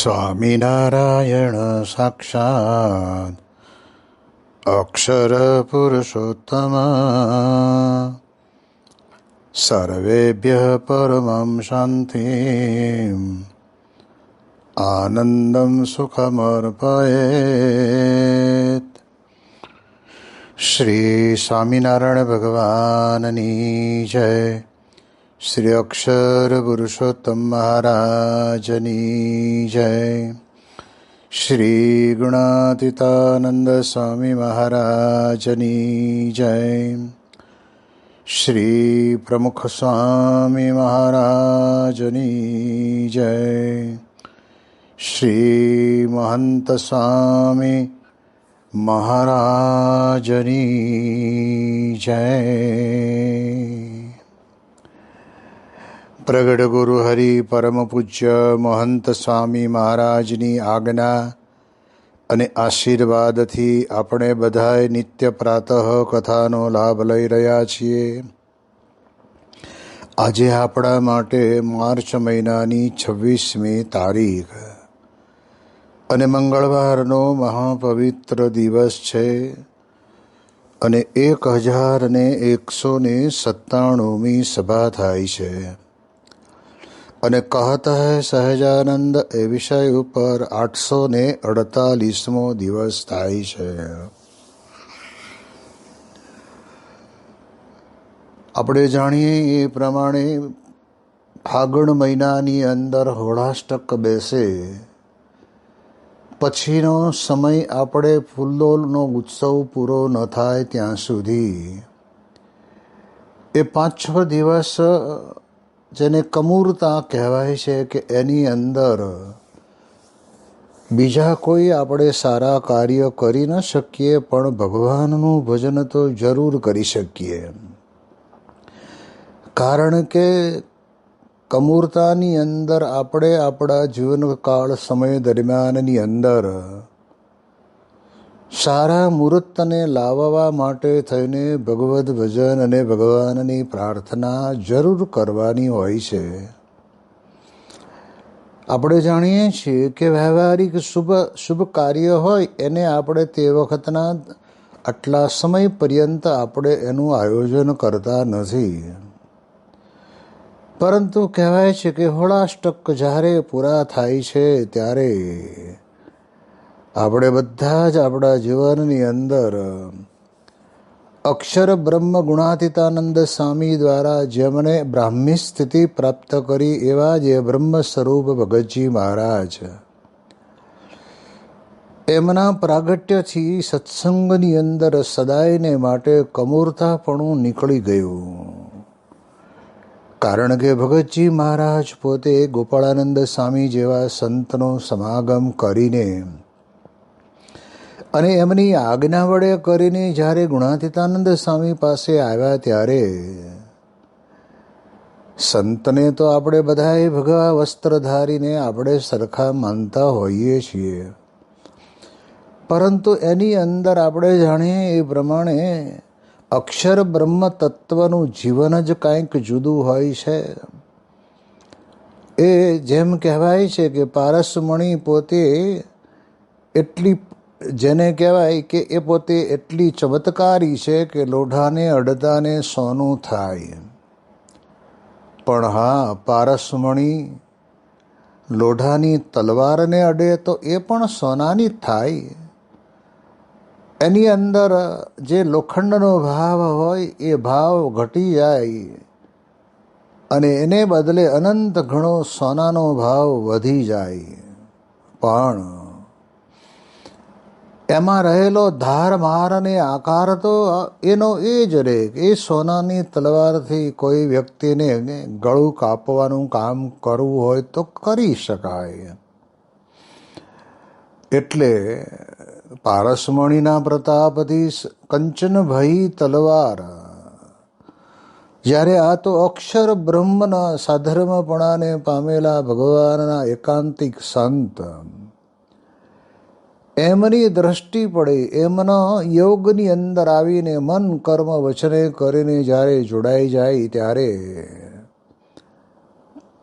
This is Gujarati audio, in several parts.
સ્વામિનારાયણ સાક્ષાત અક્ષર પુરુષોત્તમ સર્વેભ્યઃ પરમં શાંતિં આનંદં સુખમર્પયેત. શ્રી સ્વામિનારાયણ ભગવાનની જય. શ્રી અક્ષર પુરુષોત્તમ મહારાજની જય. શ્રી ગુણાતીતાનંદ સ્વામી મહારાજની જય. શ્રી પ્રમુખ સ્વામી મહારાજની જય. શ્રી મહંત સ્વામી મહારાજની જય. પ્રગટ ગુરુ હરિ પરમ પૂજ્ય મહંત સ્વામી મહારાજની આજ્ઞા અને આશીર્વાદથી આપણે બધાએ નિત્ય પ્રાતઃ કથાનો લાભ લઈ રહ્યા છીએ. આજે આપણા માટે માર્ચ મહિનાની 26મી તારીખ અને મંગળવારનો મહાપવિત્ર દિવસ છે અને 1197મી સભા થાય છે. અને કહત હૈ સહજાનંદ એ વિષય ઉપર 848મો દિવસ થાય છે. આપણે જાણીએ એ પ્રમાણે ફાગણ મહિનાની અંદર હોળાષ્ટક બેસે પછીનો સમય આપણે ફૂલોનો ઉત્સવ પૂરો ન થાય ત્યાં સુધી એ 5-6 દિવસ જેને કમૂરતા કહેવાય છે કે એની અંદર બીજા કોઈ આપણે સારા કાર્ય કરી ન શકીએ, પણ ભગવાનનું ભજન તો જરૂર કરી શકીએ. કારણ કે કમૂરતાની અંદર આપણે આપણા જીવનકાળ સમય દરમિયાનની અંદર સારા મુહૂર્તને લાવવા માટે થઈને ભગવદ્ ભજન અને ભગવાનની પ્રાર્થના જરૂર કરવાની હોય છે. આપણે જાણીએ છીએ કે વ્યવહારિક શુભ કાર્ય હોય એને આપણે તે વખતના આટલા સમય પર્યંત આપણે એનું આયોજન કરતા નથી. પરંતુ કહેવાય છે કે હોળાષ્ટક જ્યારે પૂરા થાય છે ત્યારે આપણે બધા જ આપણા જીવનની અંદર અક્ષર બ્રહ્મ ગુણાતીતાનંદ સ્વામી દ્વારા જેમણે બ્રાહ્મી સ્થિતિ પ્રાપ્ત કરી એવા જે બ્રહ્મ સ્વરૂપ ભગતજી મહારાજ, એમના પ્રાગટ્યથી સત્સંગની અંદર સદાયને માટે કમૂરતાપણું નીકળી ગયું. કારણ કે ભગતજી મહારાજ પોતે ગોપાળાનંદ સ્વામી જેવા સંતનો સમાગમ કરીને અને એમની આજ્ઞા વડે કરીને જ્યારે ગુણાતીતાનંદ સ્વામી પાસે આવ્યા ત્યારે સંતને તો આપણે બધાએ ભગવા વસ્ત્ર ધારીને આપણે સરખા માનતા હોઈએ છીએ, પરંતુ એની અંદર આપણે જાણીએ એ પ્રમાણે અક્ષર બ્રહ્મ તત્વનું જીવન જ કાંઈક જુદું હોય છે. એ જેમ કહેવાય છે કે પારસમણી પોતે એટલી, જેને કહેવાય કે એ પોતે એટલી ચમત્કારી છે કે લોઢાને અડતાને સોનું થાય. પણ હા, પારસમણી લોઢાની તલવારને અડે તો એ પણ સોનાની થાય. એની અંદર જે લોખંડનો ભાવ હોય એ ભાવ ઘટી જાય અને એને બદલે અનંત ઘણો સોનાનો ભાવ વધી જાય. પણ એમાં રહેલો ધાર માર અને આકાર તો એનો એ જ રહે. એ સોનાની તલવારથી કોઈ વ્યક્તિને ગળું કાપવાનું કામ કરવું હોય તો કરી શકાય. એટલે પારસમણીના પ્રતાપથી કંચન ભઈ તલવાર, જ્યારે આ તો અક્ષર બ્રહ્મના સાધર્મપણાને પામેલા ભગવાનના એકાંતિક સંત, એમની દ્રષ્ટિ પડે, એમના યોગની અંદર આવીને મન કર્મ વચને કરીને જ્યારે જોડાઈ જાય ત્યારે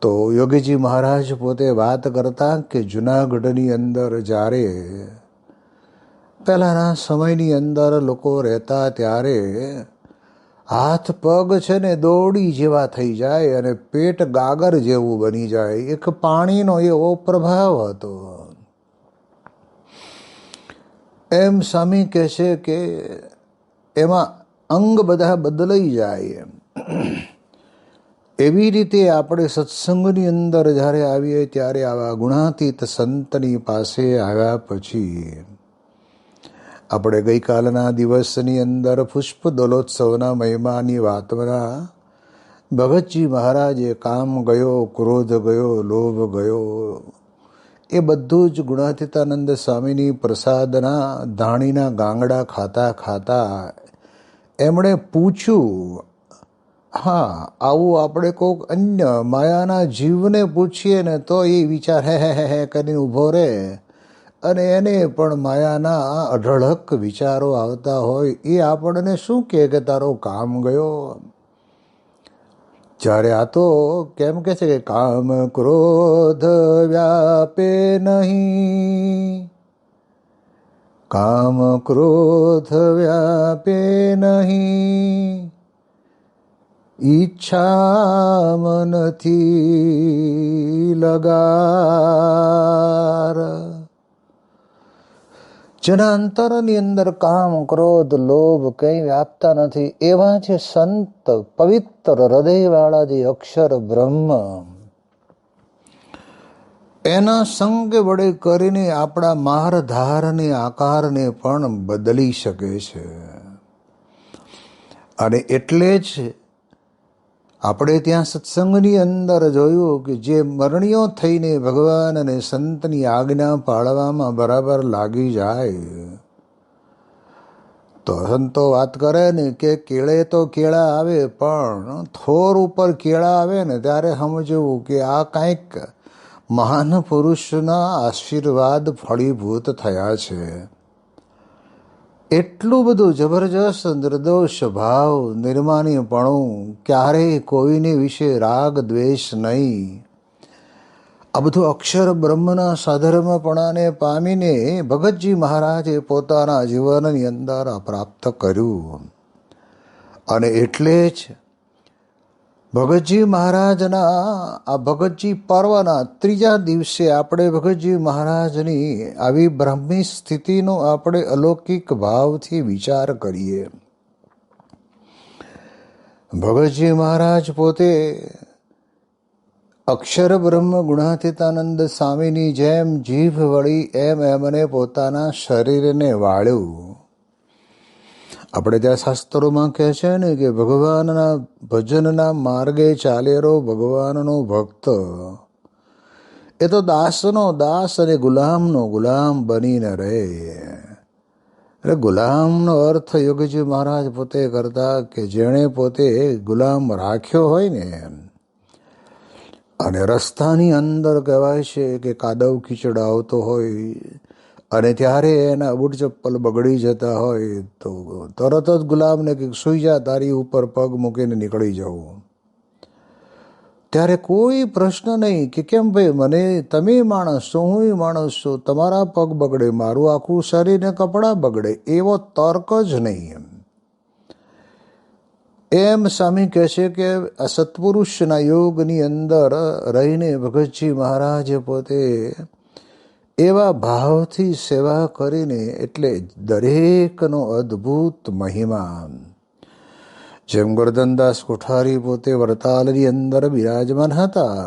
તો યોગીજી મહારાજ પોતે વાત કરતા કે જુનાગઢની અંદર જ્યારે પહેલાંના સમયની અંદર લોકો રહેતા ત્યારે હાથ પગ છે ને દોડી જેવા થઈ જાય અને પેટ ગાગર જેવું બની જાય. એક પાણીનો એવો પ્રભાવ હતો. એમ સ્વામી કહે છે કે એમાં અંગ બધા બદલાઈ જાય. એવી રીતે આપણે સત્સંગની અંદર જ્યારે આવીએ ત્યારે આવા ગુણાતીત સંતની પાસે આવ્યા પછી આપણે ગઈકાલના દિવસની અંદર પુષ્પ દોલોત્સવના મહિમાની વાતમાં ભગતજી મહારાજે કામ ગયો, ક્રોધ ગયો, લોભ ગયો, એ બધું જ ગુણાતીતાનંદ સ્વામીની પ્રસાદના ધાણીના ગાંગડા ખાતા ખાતા એમણે પૂછ્યું. હા, આવું આપણે કોઈક અન્ય માયાના જીવને પૂછીએ ને તો એ વિચાર હે કરીને ઊભો રહે અને એને પણ માયાના અઢળક વિચારો આવતા હોય. એ આપણને શું કહે કે તારો કામ ગયો? જ્યારે આ તો કેમ કે છે કે કામ ક્રોધ વ્યાપે નહીં, કામ ક્રોધ વ્યાપે નહીં, ઈચ્છા મનથી લગાર. જેના અંતરની અંદર કામ ક્રોધ લોભ કંઈ વ્યાપતા નથી એવા જે સંત પવિત્ર હૃદયવાળા જે અક્ષર બ્રહ્મ, એના સંગ વડે કરીને આપણા મારધારને આકારને પણ બદલી શકે છે. અને એટલે જ આપણે ત્યાં સત્સંગની અંદર જોયું કે જે મરણીઓ થઈને ભગવાન અને સંતની આજ્ઞા પાળવામાં બરાબર લાગી જાય તો સંતો વાત કરે ને કે કેળે તો કેળા આવે પણ થોર ઉપર કેળા આવે ને ત્યારે સમજવું કે આ કાંઈક મહાન પુરુષના આશીર્વાદ ફળીભૂત થયા છે. એટલું બધું જબરજસ્ત નિર્દોષ ભાવ, નિર્માનીપણું, ક્યારેય કોઈની વિશે રાગ દ્વેષ નહીં, આ બધું અક્ષર બ્રહ્મના સાધર્મપણાને પામીને ભગતજી મહારાજે પોતાના જીવનની અંદર પ્રાપ્ત કર્યું. અને એટલે જ ભગતજી મહારાજના આ ભગતજી પર્વના ત્રીજા દિવસે આપણે ભગતજી મહારાજની આવી બ્રહ્મી સ્થિતિનો આપણે અલૌકિક ભાવથી વિચાર કરીએ. ભગતજી મહારાજ પોતે અક્ષર બ્રહ્મ ગુણાતીતાનંદ સ્વામીની જેમ જીભ વળી એમને પોતાના શરીરને વાળ્યું. આપણે ત્યાં શાસ્ત્રોમાં કહે છે ને કે ભગવાનના ભજનના માર્ગે ચાલેલો ભગવાનનો ભક્ત એ તો દાસનો દાસ અને ગુલામનો ગુલામ બનીને રહે. એટલે ગુલામનો અર્થ યોગીજી મહારાજ પોતે કરતા કે જેણે પોતે ગુલામ રાખ્યો હોય ને, અને રસ્તાની અંદર કહેવાય છે કે કાદવ કીચડ આવતો હોય અને ત્યારે એના બૂટ ચપ્પલ બગડી જતા હોય તો તરત જ ગુલામને કે સૂઈ જા, તારી ઉપર પગ મૂકીને નીકળી જવું. ત્યારે કોઈ પ્રશ્ન નહીં કે કેમ ભાઈ, મને તમે માણસ છો, હું માણસ છું, તમારા પગ બગડે, મારું આખું શરીર ને કપડાં બગડે, એવો તર્ક જ નહીં. એમ સ્વામી કહે છે કે આ સત્પુરુષના યોગની અંદર રહીને ભગતજી મહારાજે પોતે એવા ભાવથી સેવા કરીને એટલે દરેકનો અદ્ભુત મહિમા. જેમ ગોરધનદાસ કોઠારી પોતે વરતાલની અંદર બિરાજમાન હતા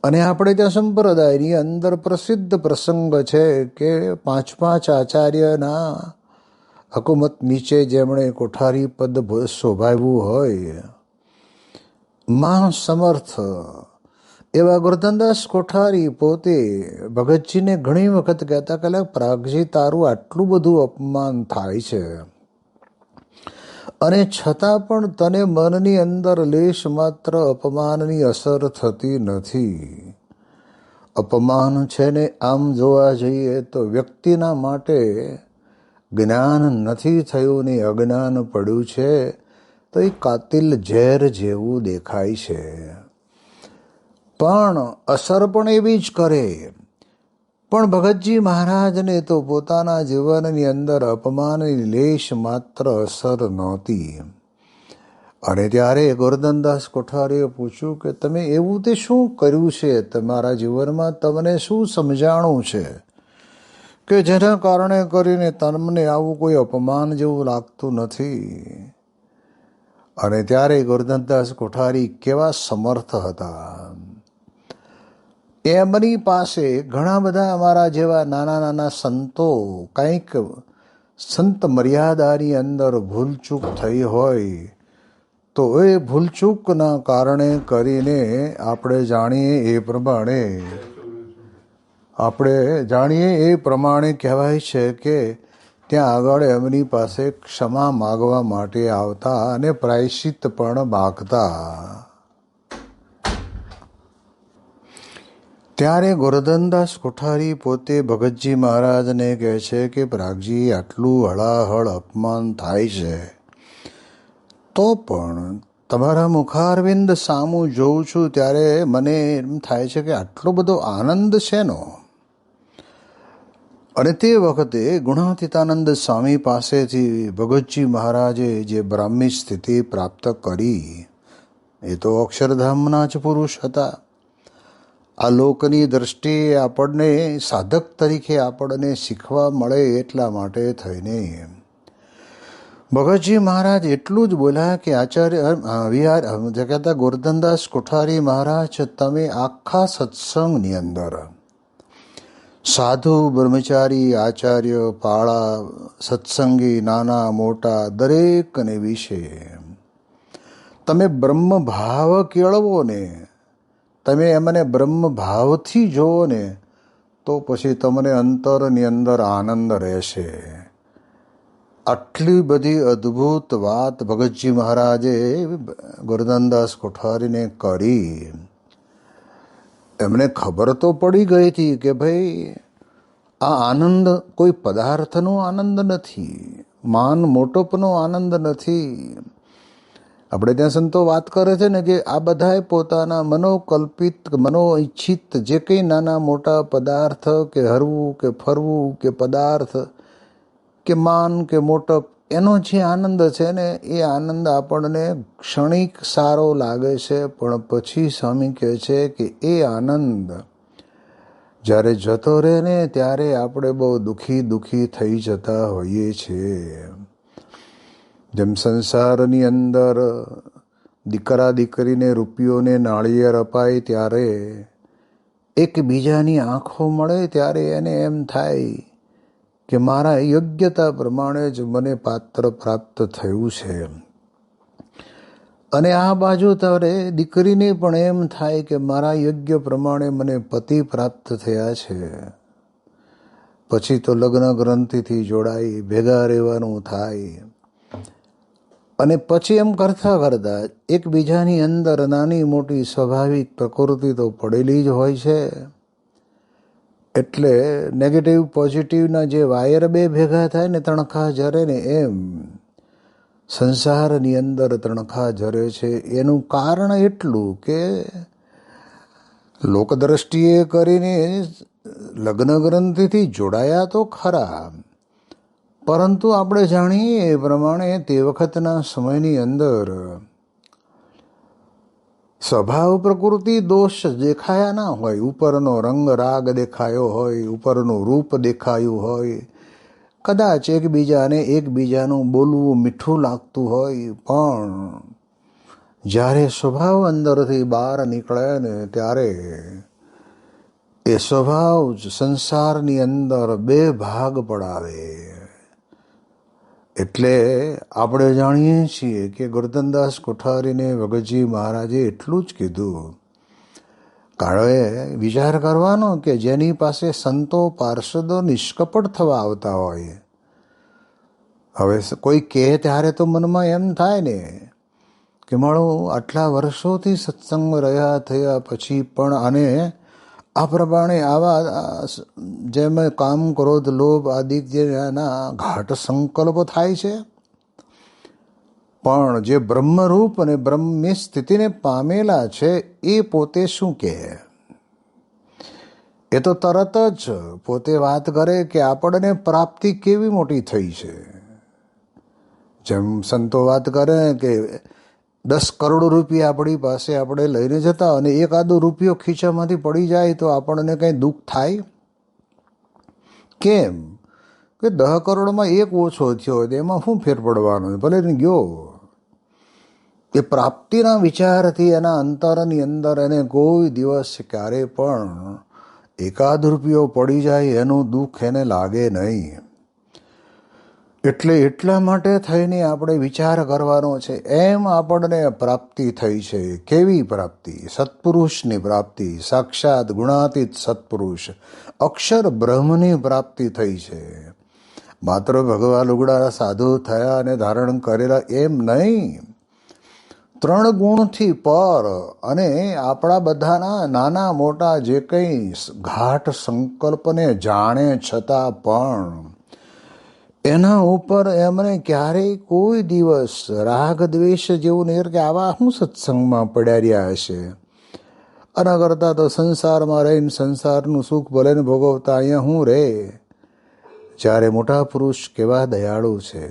અને આપણે ત્યાં સંપ્રદાયની અંદર પ્રસિદ્ધ પ્રસંગ છે કે પાંચ આચાર્યના હકુમત નીચે જેમણે કોઠારી પદ શોભાવ્યું હોય, મહા સમર્થ એવા ગોરધનદાસ કોઠારી પોતે ભગતજીને ઘણી વખત કહેતા કે પ્રાગજી, તારું આટલું બધું અપમાન થાય છે અને છતાં પણ તને મનની અંદર લેશ માત્ર અપમાનની અસર થતી નથી. અપમાન છે ને આમ જોવા જઈએ તો વ્યક્તિના માટે જ્ઞાન નથી થયું ને અજ્ઞાન પડ્યું છે તો એ કાતિલ ઝેર જેવું દેખાય છે. પણ અસર પણ એવી જ કરે. પણ ભગતજી મહારાજને તો પોતાના જીવનની અંદર અપમાનની લેશ માત્ર અસર નહોતી. અને ત્યારે ગોરધનદાસ કોઠારીએ પૂછ્યું કે તમે એવું તે શું કર્યું છે, તમારા જીવનમાં તમને શું સમજાણું છે કે જેના કારણે કરીને તમને આવું કોઈ અપમાન જેવું લાગતું નથી? અને ત્યારે ગોરધનદાસ કોઠારી કેવા સમર્થ હતા. એમની પાસે ઘણા બધા અમારા જેવા નાના નાના સંતો કંઈક સંત મર્યાદાની અંદર ભૂલચૂક થઈ હોય તો એ ભૂલચૂકના કારણે કરીને આપણે જાણીએ એ પ્રમાણે કહેવાય છે કે ત્યાં આગળ એમની પાસે ક્ષમા માગવા માટે આવતા અને પ્રાયશ્ચિત પણ માગતા. ત્યારે ગોરધનદાસ કોઠારી પોતે ભગતજી મહારાજને કહે છે કે પ્રાગજી, આટલું હળાહળ અપમાન થાય છે તો પણ તમારા મુખારવિંદ સામું જોઉં છું ત્યારે મને એમ થાય છે કે આટલો બધો આનંદ શેનો? અને તે વખતે ગુણાતીતાનંદ સ્વામી પાસેથી ભગતજી મહારાજે જે બ્રાહ્મી સ્થિતિ પ્રાપ્ત કરી એ તો અક્ષરધામના જ પુરુષ હતા. આ લોકની દ્રષ્ટિએ આપણને સાધક તરીકે આપણને શીખવા મળે એટલા માટે થઈને ભગતજી મહારાજ એટલું જ બોલ્યા કે આચાર્ય કહેતા ગોરધનદાસ કોઠારી મહારાજ, તમે આખા સત્સંગની અંદર સાધુ, બ્રહ્મચારી, આચાર્ય, પાળા, સત્સંગી, નાના મોટા દરેકને વિશે તમે બ્રહ્મ ભાવ કેળવો ને, તમે એમને બ્રહ્મ ભાવથી જોવો ને તો પછી તમને અંતરની અંદર આનંદ રહેશે. આટલી બધી અદ્ભુત વાત ભગતજી મહારાજે ગોરધનદાસ કોઠારીને કરી. એમને ખબર તો પડી ગઈ હતી કે ભાઈ આ આનંદ કોઈ પદાર્થનો આનંદ નથી, માન મોટપનો આનંદ નથી. આપણે ત્યાં સંતો વાત કરે છે ને કે આ બધાએ પોતાના મનોકલ્પિત, મનોઈચ્છિત જે કંઈ નાના મોટા પદાર્થ કે હરવું કે ફરવું કે પદાર્થ કે માન કે મોટપ, એનો જે આનંદ છે ને એ આનંદ આપણને ક્ષણિક સારો લાગે છે, પણ પછી સ્વામી કહે છે કે એ આનંદ જ્યારે જતો રહે ને ત્યારે આપણે બહુ દુઃખી થઈ જતા હોઈએ છીએ. જેમ સંસારની અંદર દીકરા દીકરીને રૂપિયોને નાળિયેર અપાય ત્યારે એકબીજાની આંખો મળે ત્યારે એને એમ થાય કે મારા યોગ્યતા પ્રમાણે જ મને પાત્ર પ્રાપ્ત થયું છે. અને આ બાજુ તારે દીકરીને પણ એમ થાય કે મારા યોગ્ય પ્રમાણે મને પતિ પ્રાપ્ત થયા છે. પછી તો લગ્ન ગ્રંથિથી જોડાઈ ભેગા રહેવાનું થાય. અને પછી એમ કરતા કરતા એકબીજાની અંદર નાની મોટી સ્વાભાવિક પ્રકૃતિ તો પડેલી જ હોય છે. એટલે નેગેટિવ પોઝિટિવના જે વાયર બે ભેગા થાય ને તણખા જરે ને એમ સંસારની અંદર તણખા જરે છે. એનું કારણ એટલું કે લોકદ્રષ્ટિએ કરીને લગ્ન ગ્રંથિથી જોડાયા તો ખરા, પરંતુ આપણે જાણીએ એ પ્રમાણે તે વખતના સમયની અંદર સ્વભાવ પ્રકૃતિ દોષ દેખાયા ના હોય. ઉપરનો રંગ રાગ દેખાયો હોય, ઉપરનું રૂપ દેખાયું હોય, કદાચ એકબીજાનું બોલવું મીઠું લાગતું હોય, પણ જ્યારે સ્વભાવ અંદરથી બહાર નીકળે ને ત્યારે એ સ્વભાવ જ સંસારની અંદર બે ભાગ પડાવે. એટલે આપણે જાણીએ છીએ કે ગોરધનદાસ કોઠારીને ભગતજી મહારાજે એટલું જ કીધું. કારણ વિચાર કરવાનો કે જેની પાસે સંતો પાર્ષદો નિષ્કપટ થવા આવતા હોય, હવે કોઈ કહે ત્યારે તો મનમાં એમ થાય ને કે મારો આટલા વર્ષોથી સત્સંગ રહ્યા થયા પછી પણ આને આ પ્રમાણે આવા જેમ કામ ક્રોધ લોભ આદિ જેના ઘાટ સંકલ્પ થાય છે. પણ જે બ્રહ્મરૂપ અને બ્રહ્મની સ્થિતિને પામેલા છે એ પોતે શું કહે? એ તો તરત જ પોતે વાત કરે કે આપણને પ્રાપ્તિ કેવી મોટી થઈ છે. જેમ સંતો વાત કરે કે 10 કરોડ રૂપિયા આપણી પાસે આપણે લઈને જતા અને એકાદો રૂપિયો ખીચામાંથી પડી જાય તો આપણને કંઈ દુઃખ થાય? કેમ કે 10 કરોડમાં એક ઓછો થયો હોય તો એમાં શું ફેર પડવાનો? ભલે ને ગયો. એ પ્રાપ્તિના વિચારથી એના અંતરની અંદર એને કોઈ દિવસ ક્યારે પણ એકાદ રૂપિયો પડી જાય એનું દુઃખ એને લાગે નહીં. એટલે એટલા માટે થઈને આપણે વિચાર કરવાનો છે. એમ આપણને પ્રાપ્તિ થઈ છે. કેવી પ્રાપ્તિ? સત્પુરુષની પ્રાપ્તિ, સાક્ષાત ગુણાતીત સત્પુરુષ અક્ષર બ્રહ્મની પ્રાપ્તિ થઈ છે. માત્ર ભગવાન લુગડા સાધુ થયા અને ધારણ કરેલા એમ નહીં, 3 ગુણથી પર અને આપણા બધાના નાના મોટા જે કંઈ ઘાટ સંકલ્પને જાણે છતાં પણ એના ઉપર એમને ક્યારેય કોઈ દિવસ રાગ દ્વેષ જેવું નહીં કે આવા શું સત્સંગમાં પડ્યા રહ્યા હશે. આના કરતાં તો સંસારમાં રહીને સંસારનું સુખ ભલે ને ભોગવતા અહીંયા શું રહે. જ્યારે મોટા પુરુષ કેવા દયાળુ છે.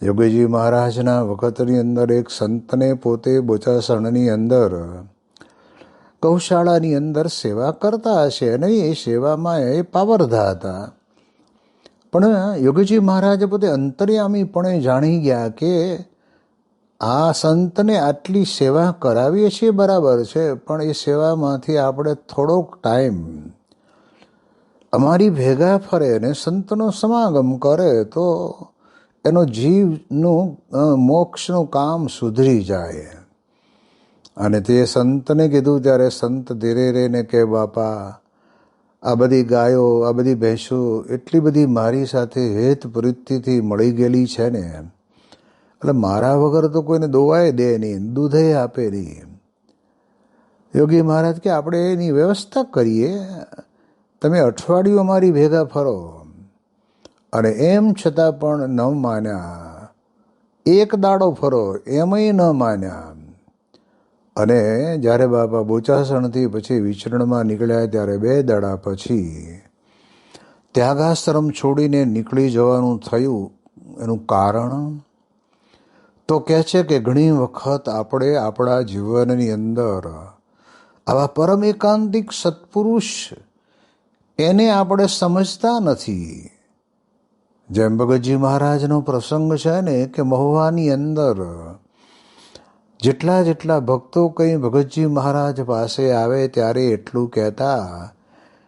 યોગીજી મહારાજના વખતની અંદર એક સંતને પોતે બોચાસણની અંદર ગૌશાળાની અંદર સેવા કરતા હશે અને એ સેવામાં એ પાવરધા હતા. પણ યોગીજી મહારાજે પોતે અંતર્યામીપણે જાણી ગયા કે આ સંતને આટલી સેવા કરાવીએ છીએ બરાબર છે, પણ એ સેવામાંથી આપણે થોડોક ટાઈમ અમારી ભેગા ફરે ને સંતનો સમાગમ કરે તો એનો જીવનું મોક્ષનું કામ સુધરી જાય. અને તે સંતને કીધું ત્યારે સંત ધીરે રહીને કે બાપા, આ બધી ગાયો, આ બધી ભેંસો એટલી બધી મારી સાથે હેત વૃત્તિથી મળી ગયેલી છે ને, એટલે મારા વગર તો કોઈને દોવાય દે નહીં, દૂધે આપે નહીં. યોગી મહારાજ કે આપણે એની વ્યવસ્થા કરીએ, તમે અઠવાડિયું અમારી ભેગા ફરો. અને એમ છતાં પણ ન માન્યા. એક દાડો ફરો એમાંય ન માન્યા. અને જ્યારે બાપા બોચાસણથી પછી વિચરણમાં નીકળ્યા ત્યારે 2 દાડા પછી ત્યાગાશ્રમ છોડીને નીકળી જવાનું થયું. એનું કારણ તો કહે છે કે ઘણી વખત આપણે આપણા જીવનની અંદર આવા પરમ એકાંતિક સત્પુરુષ એને આપણે સમજતા નથી. જેમ ભગતજી મહારાજનો પ્રસંગ છે ને કે મહુવાની અંદર જેટલા ભક્તો કંઈ ભગતજી મહારાજ પાસે આવે ત્યારે એટલું કહેતા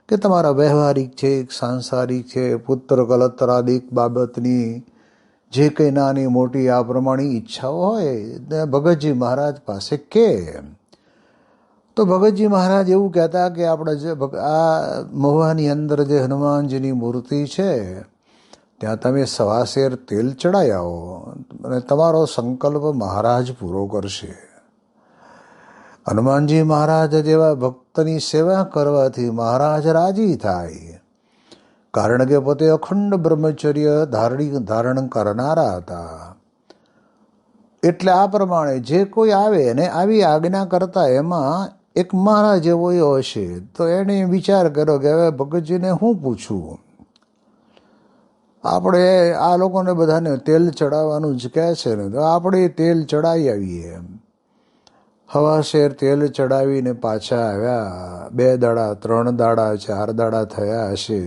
કે તમારા વ્યવહારિક છે, સાંસારિક છે, પુત્ર કલત્રાદિક બાબતની જે કંઈ નાની મોટી આ પ્રમાણે ઈચ્છાઓ હોય ભગતજી મહારાજ પાસે કે. તો ભગતજી મહારાજ એવું કહેતા કે આપણે જે આ મહુવાની અંદર જે હનુમાનજીની મૂર્તિ છે ત્યાં તમે 1.25 શેર તેલ ચડાવી આવો અને તમારો સંકલ્પ મહારાજ પૂરો કરશે. હનુમાનજી મહારાજ જેવા ભક્તની સેવા કરવાથી મહારાજ રાજી થાય. કારણ કે પોતે અખંડ બ્રહ્મચર્ય ધારણ કરનારા હતા. એટલે આ પ્રમાણે જે કોઈ આવે ને આવી આજ્ઞા કરતા એમાં એક મારા જેવો હશે તો એને વિચાર કર્યો કે હવે ભગતજીને શું પૂછવું. આપણે આ લોકોને બધાને તેલ ચડાવવાનું જ કહે છે ને, તો આપણે તેલ ચડાવી આવીએ. 1.25 શેર તેલ ચડાવીને પાછા આવ્યા. 2 દાડા, 3 દાડા, 4 દાડા થયા હશે.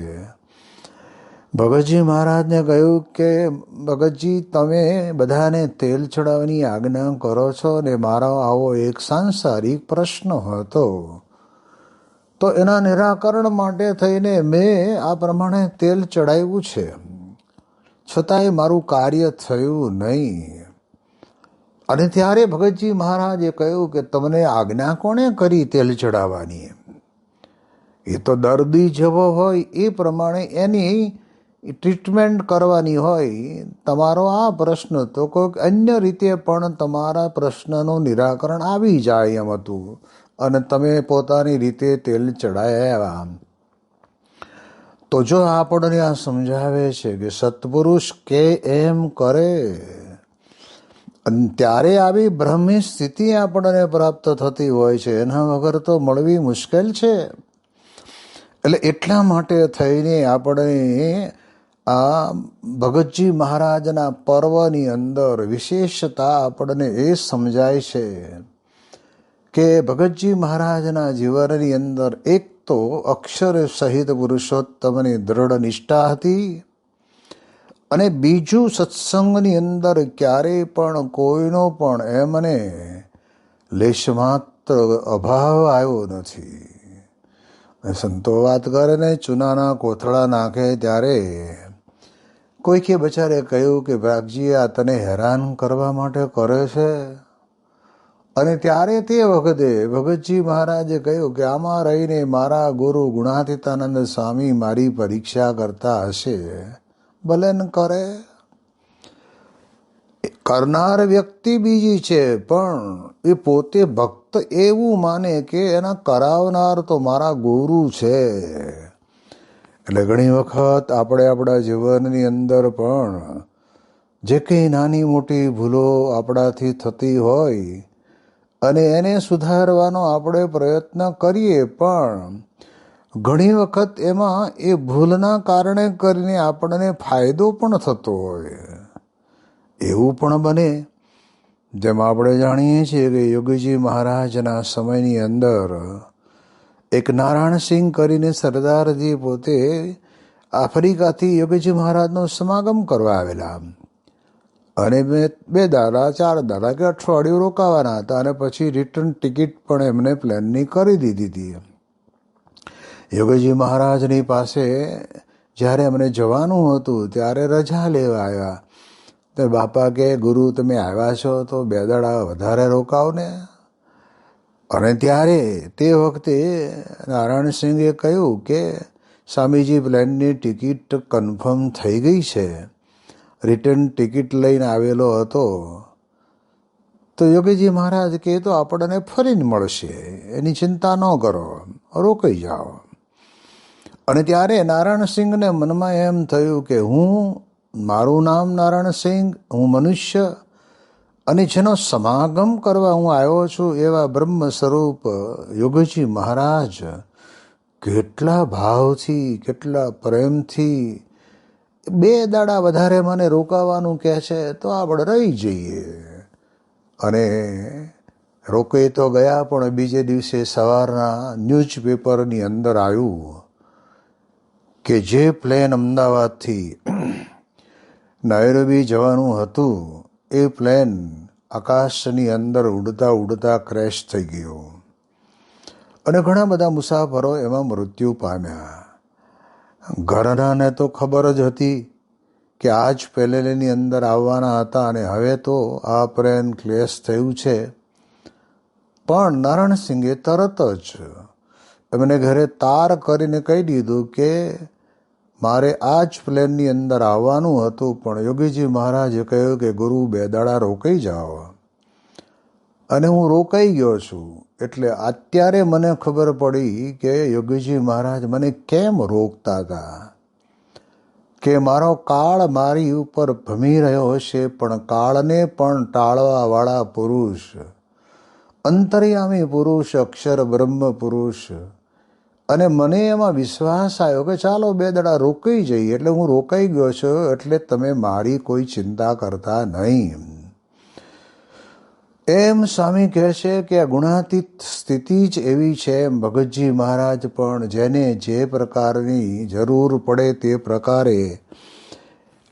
ભગતજી મહારાજને કહ્યું કે ભગતજી, તમે બધાને તેલ ચડાવવાની આજ્ઞા કરો છો ને મારો આવો એક સાંસારિક પ્રશ્ન હતો, તો એના નિરાકરણ માટે થઈને મેં આ પ્રમાણે તેલ ચડાવ્યું છે, છતાંય મારું કાર્ય થયું નહીં. અને ત્યારે ભગતજી મહારાજે કહ્યું કે તમને આજ્ઞા કોણે કરી તેલ ચડાવવાની? એ તો દર્દી જેવો હોય એ પ્રમાણે એની ટ્રીટમેન્ટ કરવાની હોય. તમારો આ પ્રશ્ન તો કોઈક અન્ય રીતે પણ તમારા પ્રશ્નનું નિરાકરણ આવી જાય એમ હતું અને તમે પોતાની રીતે તેલ ચડાવ્યા. તો જો આપણને આ સમજાવે છે કે સત્પુરુષ કે એમ કરે અને ત્યારે આવી બ્રહ્મી સ્થિતિ આપણને પ્રાપ્ત થતી હોય છે, એના વગર તો મળવી મુશ્કેલ છે. એટલે એટલા માટે થઈને આપણે આ ભગતજી મહારાજના પર્વની અંદર વિશેષતા આપણને એ સમજાય છે કે ભગતજી મહારાજના જીવનની અંદર એક તો અક્ષર સહિત પુરુષોત્તમની દ્રઢ નિષ્ઠા હતી, અને બીજું સત્સંગની અંદર ક્યારેય પણ કોઈનો પણ એમને લેશમાત્ર અભાવ આવ્યો નથી. સંતો વાત કરે ને ચૂનાના કોથળા નાખે ત્યારે કોઈકે બચારે કહ્યું કે ભાગજી આ તને હેરાન કરવા માટે કરે છે, અને ત્યારે તે વખતે ભગતજી મહારાજે કહ્યું કે આમાં રહીને મારા ગુરુ ગુણાતીતાનંદ સ્વામી મારી પરીક્ષા કરતા હશે, ભલે ન કરે. કરનાર વ્યક્તિ બીજી છે, પણ એ પોતે ભક્ત એવું માને કે એના કરાવનાર તો મારા ગુરુ છે. એટલે ઘણી વખત આપણે આપણા જીવનની અંદર પણ જે કંઈ નાની મોટી ભૂલો આપણાથી થતી હોય અને એને સુધારવાનો આપણે પ્રયત્ન કરીએ, પણ ઘણી વખત એમાં એ ભૂલના કારણે કરીને આપણને ફાયદો પણ થતો હોય, એવું પણ બને. જેમ આપણે જાણીએ છીએ કે યોગીજી મહારાજના સમયની અંદર એક નારાયણસિંહ કરીને સરદારજી પોતે આફ્રિકાથી યોગીજી મહારાજનો સમાગમ કરવા આવેલા, અને 2 દાડા 4 દાડા કે અઠવાડિયું રોકાવાના હતા, અને પછી રિટર્ન ટિકિટ પણ એમને પ્લેનની કરી દીધી હતી. યોગીજી મહારાજની પાસે જ્યારે એમને જવાનું હતું ત્યારે રજા લેવા આવ્યા. તો બાપા કે ગુરુ તમે આવ્યા છો તો 2 દાડા વધારે રોકાવ ને. અને ત્યારે તે વખતે નારાયણસિંહે કહ્યું કે સ્વામીજી પ્લેનની ટિકિટ કન્ફર્મ થઈ ગઈ છે, રિટર્ન ટિકિટ લઈને આવેલો હતો. તો યોગીજી મહારાજ કહે તો આપણને ફરીને મળશે, એની ચિંતા ન કરો, રોકાઈ જાઓ. અને ત્યારે નારાયણસિંહને મનમાં એમ થયું કે મારું નામ નારાયણસિંહ, હું મનુષ્ય, અને જેનો સમાગમ કરવા હું આવ્યો છું એવા બ્રહ્મ સ્વરૂપ યોગીજી મહારાજ કેટલા ભાવથી કેટલા પ્રેમથી 2 દાડા વધારે મને રોકાવાનું કહે છે, તો આપણે રહી જઈએ. અને રોકાઈ તો ગયા, પણ બીજે દિવસે સવારના ન્યૂઝપેપરની અંદર આવ્યું કે જે પ્લેન અમદાવાદથી નૈરોબી જવાનું હતું એ પ્લેન આકાશની અંદર ઉડતા ઉડતા ક્રેશ થઈ ગયો, અને ઘણા બધા મુસાફરો એમાં મૃત્યુ પામ્યા. ઘરનાને તો ખબર જ હતી કે આ જ પ્લેનની અંદર આવવાના હતા, અને હવે તો આ પ્લેન ક્રેશ થયું છે. પણ નારાયણસિંહે તરત જ એમને ઘરે તાર કરીને કહી દીધું કે મારે આ જ પ્લેનની અંદર આવવાનું હતું, પણ યોગીજી મહારાજે કહ્યું કે ગુરુ 2 દાડા રોકાઈ જાઓ, અને હું રોકાઈ ગયો છું. એટલે અત્યારે મને ખબર પડી કે યોગીજી મહારાજ મને કેમ રોકતા હતા, કે મારો કાળ મારી ઉપર ભમી રહ્યો હશે, પણ કાળને પણ ટાળવાવાળા પુરુષ, અંતર્યામી પુરુષ, અક્ષર બ્રહ્મ પુરુષ. અને મને એમાં વિશ્વાસ આવ્યો કે ચાલો 2 દાડા રોકાઈ જઈએ, એટલે હું રોકાઈ ગયો છું, એટલે તમે મારી કોઈ ચિંતા કરતા નહીં. એમ સ્વામી કહે છે કે આ ગુણાતીત સ્થિતિ જ એવી છે. એમ ભગતજી મહારાજ પણ જેને જે પ્રકારની જરૂર પડે તે પ્રકારે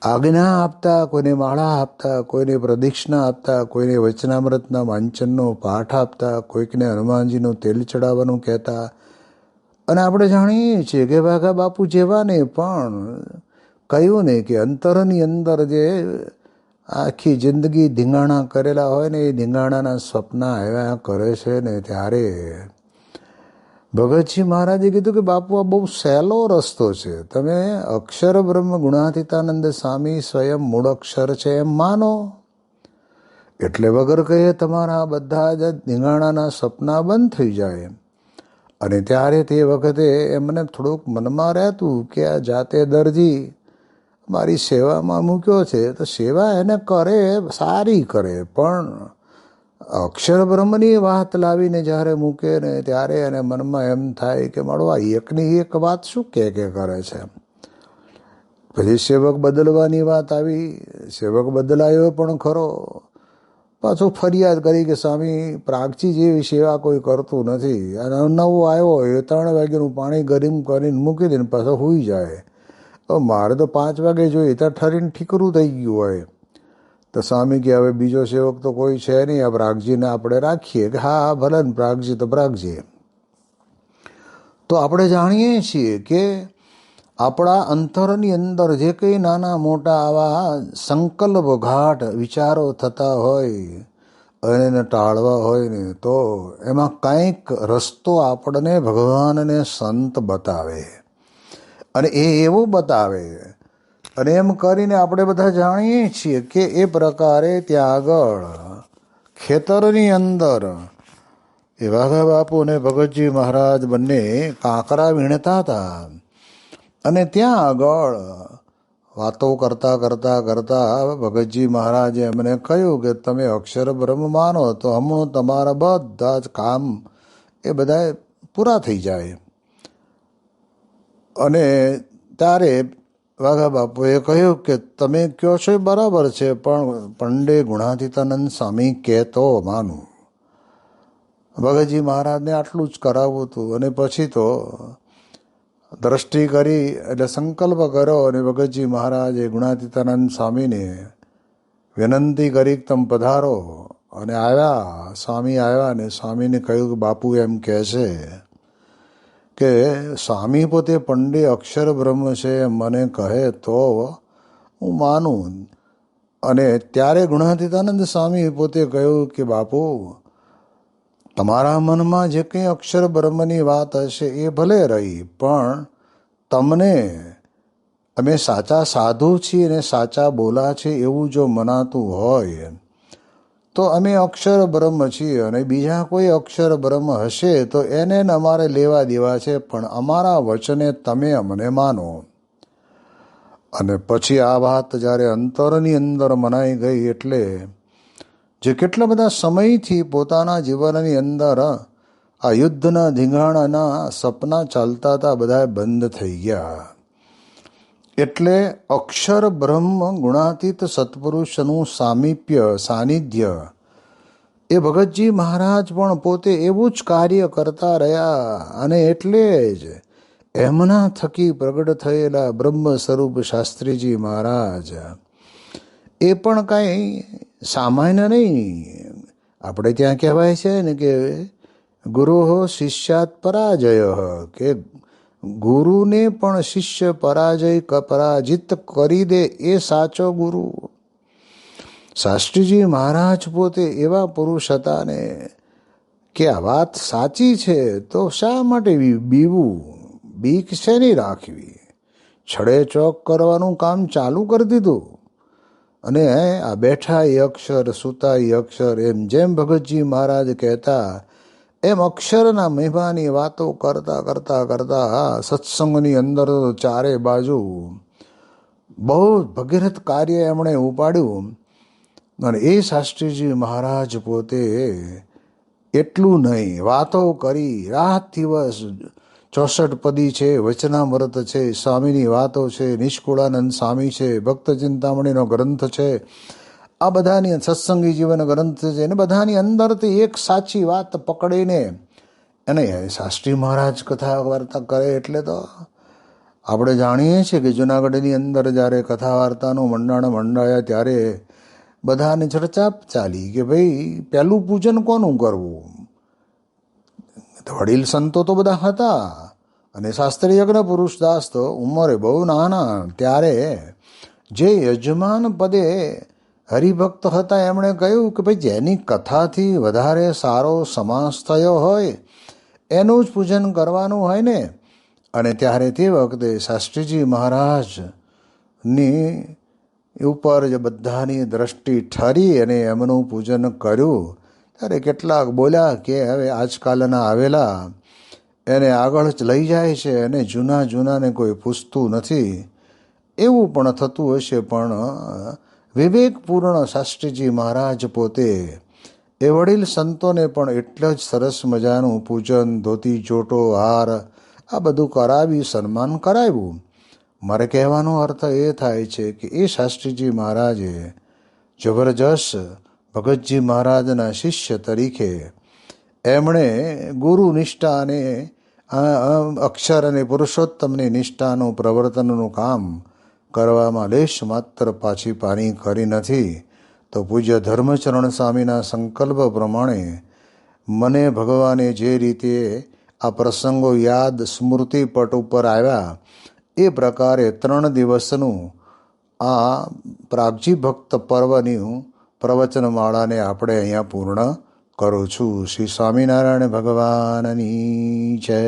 આજ્ઞા આપતા, કોઈને માળા આપતા, કોઈને પ્રદક્ષિણા આપતા, કોઈને વચનામૃતના વાંચનનો પાઠ આપતા, કોઈકને હનુમાનજીનું તેલ ચડાવવાનું કહેતા. અને આપણે જાણીએ છીએ કે વાઘા બાપુ જેવાને પણ કહ્યું ને કે અંતરની અંદર જે આખી જિંદગી ધીંગાણા કરેલા હોય ને એ ધીંગાણાના સ્વપ્ન આવ્યા કરે છે ને, ત્યારે ભગતજી મહારાજે કીધું કે બાપુ આ બહુ સહેલો રસ્તો છે, તમે અક્ષર બ્રહ્મ ગુણાતીતાનંદ સ્વામી સ્વયં મૂળ અક્ષર છે એમ માનો, એટલે વગર કહે તમારા બધા જ ધીંગાણાના સપના બંધ થઈ જાય. અને ત્યારે તે વખતે એમને થોડુંક મનમાં રહેતું કે આ જાતે દરજી મારી સેવામાં મૂક્યો છે તો સેવા એને કરે, સારી કરે, પણ અક્ષર બ્રહ્મની વાત લાવીને જ્યારે મૂકે ને ત્યારે એને મનમાં એમ થાય કે મારો આ એકની એક વાત શું કે કરે છે. પછી સેવક બદલવાની વાત આવી, સેવક બદલાયો પણ ખરો, પાછો ફરિયાદ કરી કે સ્વામી પ્રાગજી જેવી સેવા કોઈ કરતું નથી, અને નવો આવ્યો હોય 3 વાગ્યાનું પાણી ગરમ કરીને મૂકી દે ને પાછો સૂઈ જાય. તો મારે તો 5 વાગે જોઈએ ત્યાં ઠરીને ઠીકરું થઈ ગયું હોય. તો સ્વામી કે હવે બીજો સેવક તો કોઈ છે નહીં, આ પ્રાગજીને આપણે રાખીએ. કે હા હા ભલે ને, પ્રાગજી તો પ્રાગજી. તો આપણે જાણીએ છીએ કે આપણા અંતરની અંદર જે કંઈ નાના મોટા આવા સંકલ્પ ઘાટ વિચારો થતા હોય અને એને ટાળવા હોય ને, તો એમાં કંઈક રસ્તો આપણને ભગવાનને સંત બતાવે, અને એ એવું બતાવે. અને એમ કરીને આપણે બધા જાણીએ છીએ કે એ પ્રકારે ત્યાં આગળ ખેતરની અંદર એ વાઘા બાપુ અને ભગતજી મહારાજ બંને કાંકરા વીણતા હતા. અને ત્યાં આગળ વાતો કરતાં કરતાં કરતાં ભગતજી મહારાજે એમને કહ્યું કે તમે અક્ષર બ્રહ્મ માનો તો હમણાં તમારા બધા જ કામ એ બધા પૂરા થઈ જાય. અને ત્યારે વાઘા બાપુએ કહ્યું કે તમે કહો છો એ બરાબર છે, પણ પંડે ગુણાતીતાનંદ સ્વામી કહેતો માનું. ભગતજી મહારાજને આટલું જ કરાવવું હતું. અને પછી તો દ્રષ્ટિ કરી એટલે સંકલ્પ કર્યો, અને ભગતજી મહારાજે ગુણાતીતાનંદ સ્વામીને વિનંતી કરી કે તમે પધારો. અને આવ્યા, સ્વામી આવ્યા ને સ્વામીને કહ્યું કે બાપુ એમ કહે છે કે સ્વામી પોતે પંડે અક્ષર બ્રહ્મ છે મને કહે તો હું માનું. અને ત્યારે ગુણાતીતાનંદ સ્વામી પોતે કહ્યું કે બાપુ તમારા મનમાં જે કંઈ અક્ષર બ્રહ્મની વાત હશે એ ભલે રહી, પણ તમને અમે સાચા સાધુ છીએ ને સાચા બોલા છે એવું જો મનાતું હોય તો અમે અક્ષર બ્રહ્મ છીએ, અને બીજા કોઈ અક્ષર બ્રહ્મ હશે તો એને અમારે લેવા દેવા છે, પણ અમારા વચને તમે અમને માનો. અને પછી આ વાત જ્યારે અંતરની અંદર મનાઈ ગઈ, એટલે જે કેટલા બધા સમયથી પોતાના જીવનની અંદર આ યુદ્ધના ધીંગાણાના સપના ચાલતા હતા, બધા બંધ થઈ ગયા. એટલે અક્ષર બ્રહ્મ ગુણાતીત સત્પુરુષનું સામીપ્ય સાનિધ્ય એ ભગતજી મહારાજ પણ પોતે એવું જ કાર્ય કરતા રહ્યા. અને એટલે જ એમના થકી પ્રગટ થયેલા બ્રહ્મ સ્વરૂપ શાસ્ત્રીજી મહારાજ એ પણ કાંઈ સામાન્ય નહીં. આપણે ત્યાં કહેવાય છે ને કે ગુરુ શિષ્યાત પરાજય, કે ગુરુને પણ શિષ્ય પરાજિત કરી દે એ સાચો ગુરુ. શાસ્ત્રીજી મહારાજ પોતે એવા પુરુષ હતા ને કે આ વાત સાચી છે તો શા માટે બીવું, બીક શેની રાખવી. છડે ચોક કરવાનું કામ ચાલુ કરી દીધું. અને આ બેઠા એ અક્ષર, સૂતા એ અક્ષર, એમ જેમ ભગતજી મહારાજ કહેતા એમ અક્ષરના મહિમાની વાતો કરતાં કરતાં કરતાં સત્સંગની અંદર ચારે બાજુ બહુ ભગીરથ કાર્ય એમણે ઉપાડ્યું. અને એ શાસ્ત્રીજી મહારાજ પોતે એટલું નહીં, વાતો કરી રાત દિવસ 64 પદી છે, વચનામૃત છે, સ્વામીની વાતો છે, નિષ્કુળાનંદ સ્વામી છે, ભક્ત ચિંતામણીનો ગ્રંથ છે, આ બધાની સત્સંગી જીવન ગ્રંથ છે, અને બધાની અંદરથી એક સાચી વાત પકડીને એને શાસ્ત્રી મહારાજ કથા વાર્તા કરે. એટલે તો આપણે જાણીએ છીએ કે જુનાગઢની અંદર જ્યારે કથા વાર્તાનું મંડાણ મંડાયા ત્યારે બધાને ચર્ચા ચાલી કે ભાઈ પહેલું પૂજન કોનું કરવું. વડીલ સંતો તો બધા હતા, અને શાસ્ત્રી યજ્ઞ પુરુષદાસ તો ઉંમરે બહુ નાના. ત્યારે જે યજમાન પદે હરિભક્ત હતા એમણે કહ્યું કે ભાઈ જેની કથાથી વધારે સારો સમાસ થયો હોય એનું જ પૂજન કરવાનું હોય ને. અને ત્યારે તે વખતે શાસ્ત્રીજી મહારાજની ઉપર જે બધાની દ્રષ્ટિ ઠરી અને એમનું પૂજન કર્યું. ત્યારે કેટલાક બોલ્યા કે હવે આજકાલના આવેલા એને આગળ જ લઈ જાય છે, અને જૂનાને કોઈ પૂછતું નથી. એવું પણ થતું હશે, પણ વિવેકપૂર્ણ શાસ્ત્રીજી મહારાજ પોતે એ વડીલ સંતોને પણ એટલા જ સરસ મજાનું પૂજન, ધોતી, ચોટો, હાર આ બધું કરાવી સન્માન કરાવ્યું. મારે કહેવાનો અર્થ એ થાય છે કે એ શાસ્ત્રીજી મહારાજે જબરજસ્ત ભગતજી મહારાજના શિષ્ય તરીકે એમણે ગુરુ નિષ્ઠા અને અક્ષર અને પુરુષોત્તમની નિષ્ઠાનું પ્રવર્તનનું કામ કરવામાં લેશ માત્ર પાછી પાની કરી નથી. તો પૂજ્ય ધર્મચરણ સ્વામીના સંકલ્પ પ્રમાણે મને ભગવાને જે રીતે આ પ્રસંગો યાદ સ્મૃતિપટ ઉપર આવ્યા એ પ્રકારે 3 દિવસનું આ પ્રાગજી ભક્ત પર્વની પ્રવચનમાળાને આપણે અહીંયા પૂર્ણ કરું છું. શ્રી સ્વામિનારાયણ ભગવાનની જય.